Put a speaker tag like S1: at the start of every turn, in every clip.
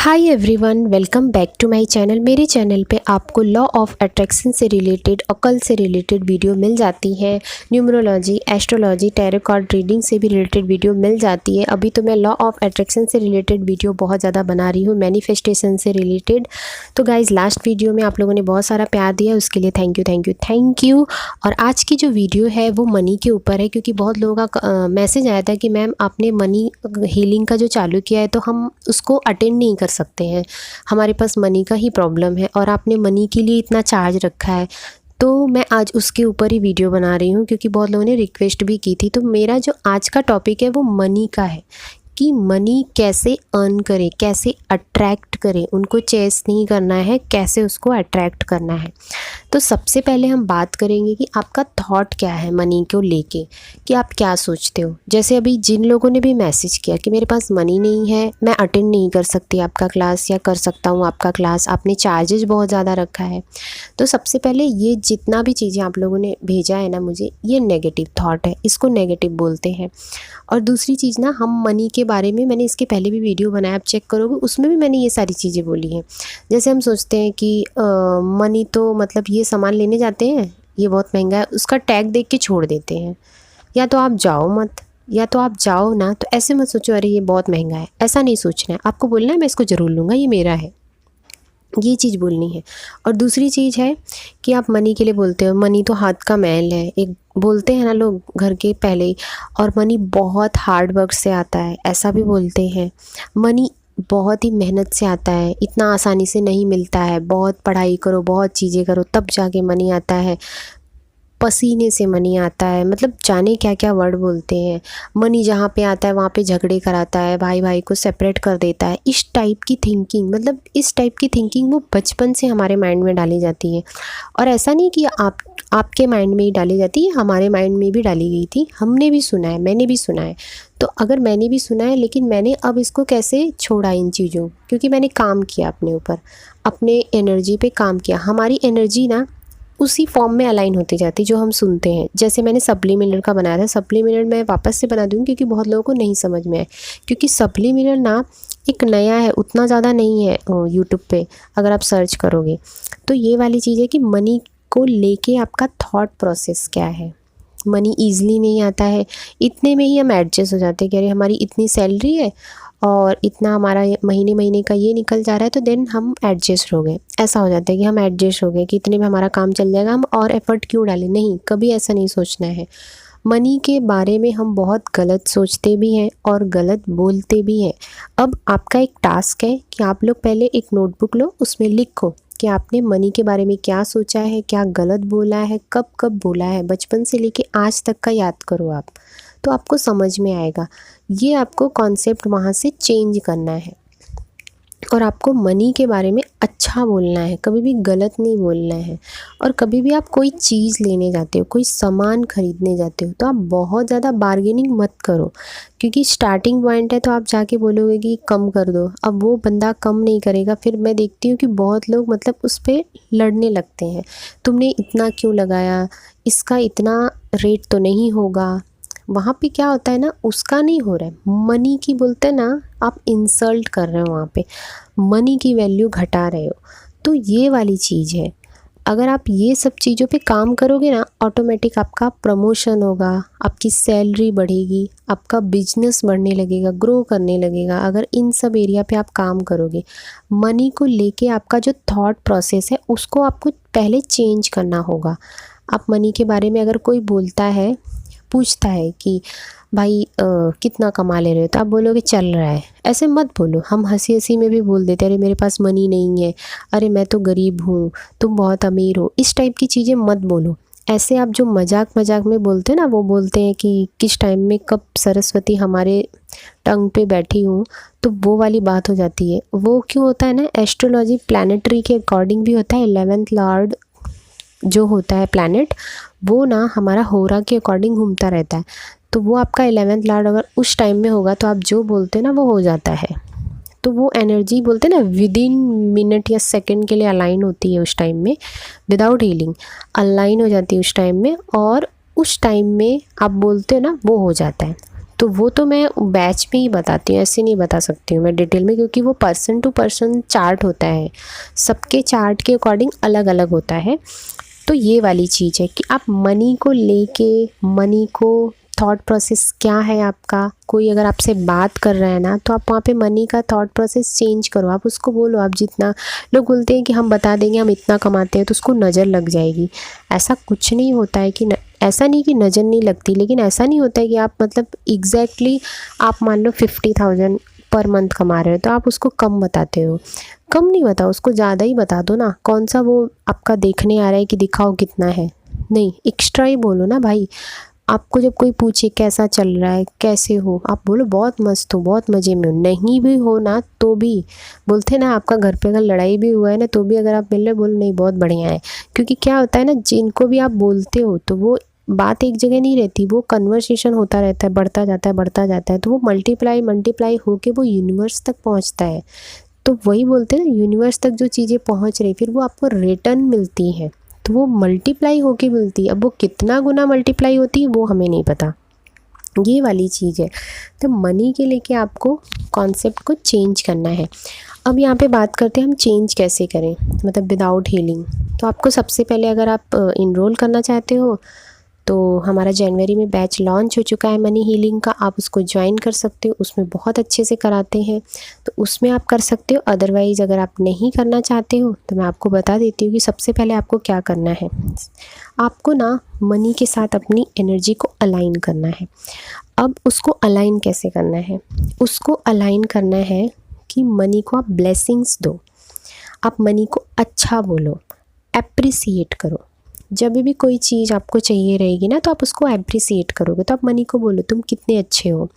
S1: Hi everyone, welcome back to my channel. मेरे channel पे आपको लॉ ऑफ अट्रैक्शन से रिलेटेड, ऑकल्ट से रिलेटेड वीडियो मिल जाती है। Numerology, astrology, tarot card reading से भी रिलेटेड वीडियो मिल जाती है। अभी तो मैं लॉ ऑफ अट्रैक्शन से रिलेटेड वीडियो बहुत ज़्यादा बना रही हूँ, मैनिफेस्टेशन से रिलेटेड। तो गाइज़, लास्ट वीडियो में आप लोगों ने बहुत सारा प्यार दिया, उसके लिए thank you thank you thank you. और आज की जो वीडियो है वो मनी के ऊपर है, क्योंकि बहुत लोगों का मैसेज आया था कि मैम आपने मनी हीलिंग का जो चालू किया है तो हम उसको अटेंड नहीं कर सकते हैं, हमारे पास मनी का ही प्रॉब्लम है और आपने मनी के लिए इतना चार्ज रखा है। तो मैं आज उसके ऊपर ही वीडियो बना रही हूँ, क्योंकि बहुत लोगों ने रिक्वेस्ट भी की थी। तो मेरा जो आज का टॉपिक है वो मनी का है कि मनी कैसे अर्न करें, कैसे अट्रैक्ट करें। उनको चेस नहीं करना है, कैसे उसको अट्रैक्ट करना है। तो सबसे पहले हम बात करेंगे कि आपका थॉट क्या है मनी को लेके, कि आप क्या सोचते हो। जैसे अभी जिन लोगों ने भी मैसेज किया कि मेरे पास मनी नहीं है, मैं अटेंड नहीं कर सकती आपका क्लास, या कर सकता हूँ आपका क्लास, आपने चार्जेस बहुत ज़्यादा रखा है। तो सबसे पहले ये जितना भी चीज़ें आप लोगों ने भेजा है ना मुझे, ये नेगेटिव थॉट है, इसको नेगेटिव बोलते हैं। और दूसरी चीज़ ना, हम मनी के बारे में मैंने इसके पहले भी वीडियो बनाया, आप चेक करोगे, उसमें भी मैंने ये सारी चीज़ें बोली हैं। जैसे हम सोचते हैं कि मनी तो मतलब ये सामान लेने जाते हैं, ये बहुत महंगा है, उसका टैग देख के छोड़ देते हैं। या तो आप जाओ मत, या तो आप जाओ ना, तो ऐसे मत सोचो अरे ये बहुत महंगा है, ऐसा नहीं सोचना है। आपको बोलना है मैं इसको ज़रूर लूँगा, ये मेरा है, ये चीज़ बोलनी है। और दूसरी चीज़ है कि आप मनी के लिए बोलते हो, मनी तो हाथ का मैल है, एक बोलते हैं ना लोग घर के पहले ही। और मनी बहुत हार्ड वर्क से आता है, ऐसा भी बोलते हैं। मनी बहुत ही मेहनत से आता है, इतना आसानी से नहीं मिलता है। बहुत पढ़ाई करो, बहुत चीज़ें करो, तब जाके मनी आता है। पसीने से मनी आता है, मतलब जाने क्या क्या वर्ड बोलते हैं। मनी जहाँ पे आता है वहाँ पे झगड़े कराता है, भाई भाई को सेपरेट कर देता है। इस टाइप की थिंकिंग, मतलब इस टाइप की थिंकिंग वो बचपन से हमारे माइंड में डाली जाती है। और ऐसा नहीं कि आपके माइंड में ही डाली जाती है, हमारे माइंड में भी डाली गई थी। हमने भी सुना है, मैंने भी सुना है। तो अगर मैंने भी सुना है, लेकिन मैंने अब इसको कैसे छोड़ा इन चीज़ों, क्योंकि मैंने काम किया अपने ऊपर, अपने एनर्जी पे काम किया। हमारी एनर्जी ना उसी फॉर्म में अलाइन होती जाती जो हम सुनते हैं। जैसे मैंने सब्लिमिनल का बनाया था, सब्लिमिनल मैं वापस से बना दूँगी क्योंकि बहुत लोगों को नहीं समझ में आए। क्योंकि सब्लिमिनल ना एक नया है, उतना ज़्यादा नहीं है यूट्यूब पे अगर आप सर्च करोगे। तो ये वाली चीज़ है कि मनी को लेके आपका थॉट प्रोसेस क्या है। मनी ईज़िली नहीं आता है, इतने में ही हम एडजस्ट हो जाते हैं कि अरे हमारी इतनी सैलरी है और इतना हमारा महीने महीने का ये निकल जा रहा है, तो देन हम एडजस्ट हो गए। ऐसा हो जाता है कि हम एडजस्ट हो गए कि इतने में हमारा काम चल जाएगा, हम और एफ़र्ट क्यों डालें। नहीं, कभी ऐसा नहीं सोचना है। मनी के बारे में हम बहुत गलत सोचते भी हैं और गलत बोलते भी हैं। अब आपका एक टास्क है कि आप लोग पहले एक नोटबुक लो, उसमें लिखो कि आपने मनी के बारे में क्या सोचा है, क्या गलत बोला है, कब कब बोला है, बचपन से लेके आज तक का याद करो आप, तो आपको समझ में आएगा। ये आपको कॉन्सेप्ट वहाँ से चेंज करना है। और आपको मनी के बारे में अच्छा बोलना है, कभी भी गलत नहीं बोलना है। और कभी भी आप कोई चीज़ लेने जाते हो, कोई सामान खरीदने जाते हो, तो आप बहुत ज़्यादा बार्गेनिंग मत करो, क्योंकि स्टार्टिंग पॉइंट है। तो आप जाके बोलोगे कि कम कर दो, अब वो बंदा कम नहीं करेगा। फिर मैं देखती हूँ कि बहुत लोग मतलब उस पर लड़ने लगते हैं, तुमने इतना क्यों लगाया, इसका इतना रेट तो नहीं होगा। वहाँ पे क्या होता है ना, उसका नहीं हो रहा है, मनी की बोलते हैं ना, आप इंसल्ट कर रहे हो, वहाँ पे मनी की वैल्यू घटा रहे हो। तो ये वाली चीज़ है। अगर आप ये सब चीज़ों पे काम करोगे ना, ऑटोमेटिक आपका प्रमोशन होगा, आपकी सैलरी बढ़ेगी, आपका बिजनेस बढ़ने लगेगा, ग्रो करने लगेगा। अगर इन सब एरिया पे आप काम करोगे, मनी को लेके आपका जो थॉट प्रोसेस है उसको आपको पहले चेंज करना होगा। आप मनी के बारे में अगर कोई बोलता है, पूछता है कि भाई कितना कमा ले रहे हो, तो आप बोलोगे चल रहा है। ऐसे मत बोलो। हम हंसी हंसी में भी बोल देते हैं अरे मेरे पास मनी नहीं है, अरे मैं तो गरीब हूँ, तुम बहुत अमीर हो। इस टाइप की चीज़ें मत बोलो। ऐसे आप जो मजाक मजाक में बोलते हैं ना, वो बोलते हैं कि किस टाइम में कब सरस्वती हमारे टंग पे बैठी हूँ, तो वो वाली बात हो जाती है। वो क्यों होता है ना, एस्ट्रोलॉजी प्लानिटरी के अकॉर्डिंग भी होता है। 11th लॉर्ड जो होता है प्लैनेट, वो ना हमारा होरा के अकॉर्डिंग घूमता रहता है। तो वो आपका 11th लॉर्ड अगर उस टाइम में होगा, तो आप जो बोलते हैं ना वो हो जाता है। तो वो एनर्जी बोलते हैं ना, विद इन मिनट या सेकंड के लिए अलाइन होती है उस टाइम में, विदाउट हीलिंग अलाइन हो जाती है उस टाइम में। और उस टाइम में आप बोलते हो ना, वो हो जाता है। तो वो तो मैं बैच में ही बताती हूँ, ऐसे नहीं बता सकती हूँ मैं डिटेल में, क्योंकि वो पर्सन टू पर्सन चार्ट होता है, सबके चार्ट के अकॉर्डिंग अलग अलग होता है। तो ये वाली चीज़ है कि आप मनी को लेके, मनी को थॉट प्रोसेस क्या है आपका, कोई अगर आपसे बात कर रहा है ना, तो आप वहाँ पे मनी का थॉट प्रोसेस चेंज करो। आप उसको बोलो, आप जितना, लोग बोलते हैं कि हम बता देंगे हम इतना कमाते हैं तो उसको नज़र लग जाएगी। ऐसा कुछ नहीं होता है कि ऐसा नहीं कि नज़र नहीं लगती, लेकिन ऐसा नहीं होता है कि आप मतलब एग्जैक्टली आप मान लो 50,000 पर मंथ कमा रहे हो तो आप उसको कम बताते हो। कम नहीं बताओ, उसको ज़्यादा ही बता दो ना। कौन सा वो आपका देखने आ रहा है कि दिखाओ कितना है, नहीं, एक्स्ट्रा ही बोलो ना भाई। आपको जब कोई पूछे कैसा चल रहा है, कैसे हो, आप बोलो बहुत मस्त हो, बहुत मज़े में हो। नहीं भी हो ना तो भी बोलते ना, आपका घर पे अगर लड़ाई भी हुआ है ना तो भी अगर आप मिल रहे, बोलो नहीं बहुत बढ़िया है। क्योंकि क्या होता है ना, जिनको भी आप बोलते हो तो वो बात एक जगह नहीं रहती, वो कन्वर्सेशन होता रहता है, बढ़ता जाता है, बढ़ता जाता है, तो वो मल्टीप्लाई होके वो यूनिवर्स तक पहुंचता है। तो वही बोलते हैं ना, यूनिवर्स तक जो चीज़ें पहुंच रही फिर वो आपको रिटर्न मिलती हैं, तो वो मल्टीप्लाई होके मिलती है। अब वो कितना गुना मल्टीप्लाई होती है वो हमें नहीं पता, ये वाली चीज़ है। तो मनी के लेके आपको कॉन्सेप्ट को चेंज करना है। अब यहाँ पे बात करते हैं हम चेंज कैसे करें, मतलब विदाउट हीलिंग। तो आपको सबसे पहले अगर आप इनरोल करना चाहते हो तो हमारा जनवरी में बैच लॉन्च हो चुका है मनी हीलिंग का, आप उसको ज्वाइन कर सकते हो। उसमें बहुत अच्छे से कराते हैं, तो उसमें आप कर सकते हो। अदरवाइज़ अगर आप नहीं करना चाहते हो तो मैं आपको बता देती हूँ कि सबसे पहले आपको क्या करना है। आपको ना मनी के साथ अपनी एनर्जी को अलाइन करना है। अब उसको अलाइन कैसे करना है, उसको अलाइन करना है कि मनी को आप ब्लेसिंग्स दो, आप मनी को अच्छा बोलो, एप्रिसिएट करो। जब भी कोई चीज़ आपको चाहिए रहेगी ना तो आप उसको एप्रिसिएट करोगे। तो आप मनी को बोलो तुम कितने अच्छे हो,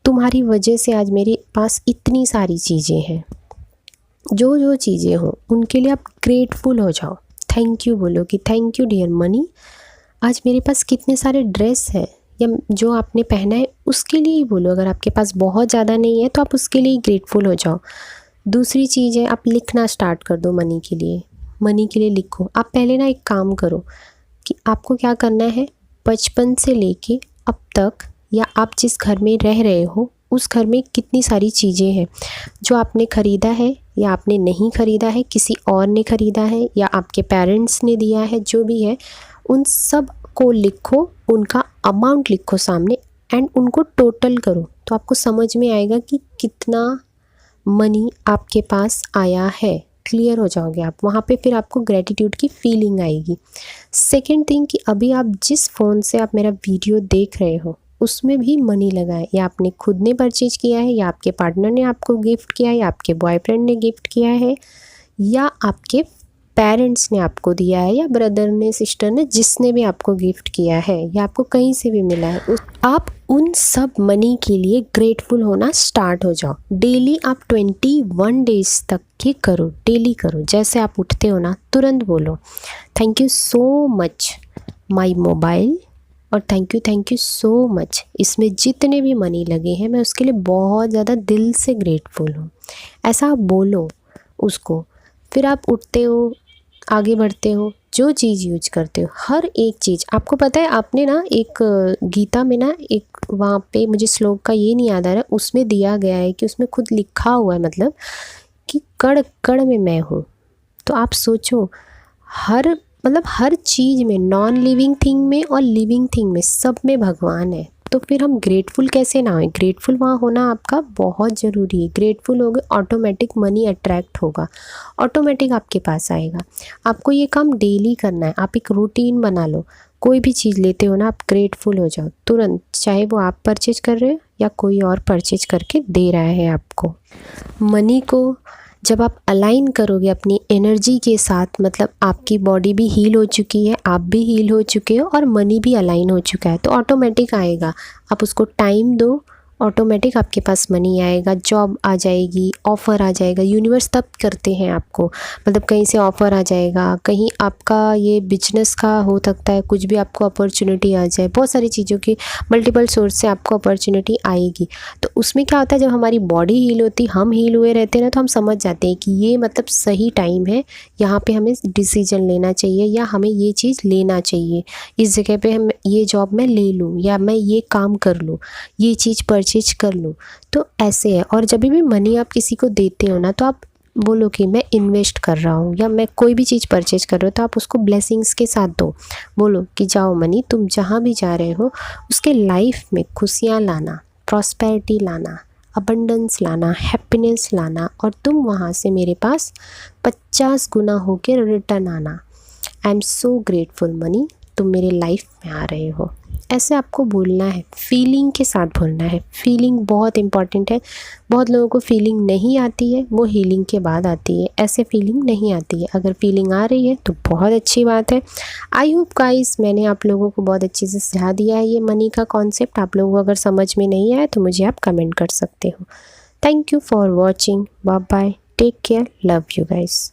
S1: तुम्हारी वजह से आज मेरे पास इतनी सारी चीज़ें हैं। जो जो चीज़ें हों उनके लिए आप ग्रेटफुल हो जाओ, थैंक यू बोलो कि थैंक यू डियर मनी, आज मेरे पास कितने सारे ड्रेस हैं, या जो आपने पहना है उसके लिए ही बोलो। अगर आपके पास बहुत ज़्यादा नहीं है तो आप उसके लिए ही ग्रेटफुल हो जाओ। दूसरी चीज़ है, आप लिखना स्टार्ट कर दो मनी के लिए। मनी के लिए लिखो। आप पहले ना एक काम करो कि आपको क्या करना है, बचपन से लेके अब तक, या आप जिस घर में रह रहे हो उस घर में कितनी सारी चीज़ें हैं जो आपने ख़रीदा है या आपने नहीं ख़रीदा है, किसी और ने ख़रीदा है या आपके पेरेंट्स ने दिया है, जो भी है उन सब को लिखो, उनका अमाउंट लिखो सामने एंड उनको टोटल करो। तो आपको समझ में आएगा कि कितना मनी आपके पास आया है, क्लियर हो जाओगे आप वहाँ पे। फिर आपको ग्रेटिट्यूड की फीलिंग आएगी। सेकंड थिंग कि अभी आप जिस फ़ोन से आप मेरा वीडियो देख रहे हो उसमें भी मनी लगा है, या आपने खुद ने परचेज किया है, या आपके पार्टनर ने आपको गिफ्ट किया है, या आपके बॉयफ्रेंड ने गिफ्ट किया है, या आपके पेरेंट्स ने आपको दिया है, या ब्रदर ने, सिस्टर ने, जिसने भी आपको गिफ्ट किया है, या आपको कहीं से भी मिला है, आप उन सब मनी के लिए ग्रेटफुल होना स्टार्ट हो जाओ। डेली आप 21 डेज़ तक ये करो, डेली करो। जैसे आप उठते हो ना तुरंत बोलो thank you so much my mobile, और थैंक यू सो मच, इसमें जितने भी मनी लगे हैं मैं उसके लिए बहुत ज़्यादा दिल से ग्रेटफुल हूँ। ऐसा आप बोलो उसको। फिर आप उठते हो, आगे बढ़ते हो, जो चीज़ यूज करते हो, हर एक चीज़ आपको पता है। आपने ना एक गीता में ना एक वहाँ पे, मुझे श्लोक का ये नहीं याद आ रहा, उसमें दिया गया है कि उसमें खुद लिखा हुआ है, मतलब कि कण कण में मैं हूँ। तो आप सोचो, हर चीज़ में, नॉन लिविंग थिंग में और लिविंग थिंग में, सब में भगवान है। तो फिर हम ग्रेटफुल कैसे ना हों। ग्रेटफुल वहाँ होना आपका बहुत ज़रूरी है। ग्रेटफुल होगे ऑटोमेटिक मनी अट्रैक्ट होगा, ऑटोमेटिक आपके पास आएगा। आपको ये काम डेली करना है, आप एक रूटीन बना लो। कोई भी चीज़ लेते हो ना, आप ग्रेटफुल हो जाओ तुरंत, चाहे वो आप परचेज कर रहे हो या कोई और परचेज करके दे रहा है आपको। मनी को जब आप अलाइन करोगे अपनी एनर्जी के साथ, मतलब आपकी बॉडी भी हील हो चुकी है, आप भी हील हो चुके हो और मनी भी अलाइन हो चुका है, तो ऑटोमेटिक आएगा। आप उसको टाइम दो ऑटोमेटिक आपके पास मनी आएगा, जॉब आ जाएगी, ऑफ़र आ जाएगा। यूनिवर्स तब करते हैं आपको, मतलब कहीं से ऑफ़र आ जाएगा, कहीं आपका ये बिजनेस का हो सकता है, कुछ भी आपको अपॉर्चुनिटी आ जाए, बहुत सारी चीज़ों की मल्टीपल सोर्स से आपको अपॉर्चुनिटी आएगी। तो उसमें क्या होता है, जब हमारी बॉडी हील होती, हम हील हुए रहते हैं ना, तो हम समझ जाते हैं कि ये मतलब सही टाइम है, यहाँ पे हमें डिसीजन लेना चाहिए या हमें ये चीज़ लेना चाहिए, इस जगह पे हम ये जॉब मैं ले लूँ या मैं ये काम कर लूँ, ये चीज़ परचेज कर लूँ। तो ऐसे है। और जब भी मनी आप किसी को देते हो ना, तो आप बोलो कि मैं इन्वेस्ट कर रहा हूँ या मैं कोई भी चीज़ परचेज कर रहा हूँ, तो आप उसको ब्लेसिंग्स के साथ दो। बोलो कि जाओ मनी, तुम जहाँ भी जा रहे हो उसके लाइफ में खुशियाँ लाना, प्रॉस्पेरिटी लाना, अबंडेंस लाना, हैप्पीनेस लाना, और तुम वहाँ से मेरे पास 50 गुना होकर रिटर्न आना। I am so grateful money, तुम मेरे लाइफ में आ रहे हो। ऐसे आपको बोलना है, फीलिंग के साथ बोलना है। फीलिंग बहुत इम्पॉर्टेंट है। बहुत लोगों को फीलिंग नहीं आती है, वो हीलिंग के बाद आती है। ऐसे फीलिंग नहीं आती है। अगर फीलिंग आ रही है तो बहुत अच्छी बात है। आई होप गाइस, मैंने आप लोगों को बहुत अच्छे से समझा दिया है ये मनी का कॉन्सेप्ट। आप लोगों को अगर समझ में नहीं आया तो मुझे आप कमेंट कर सकते हो। Thank you for watching. Bye bye, take care, love you guys.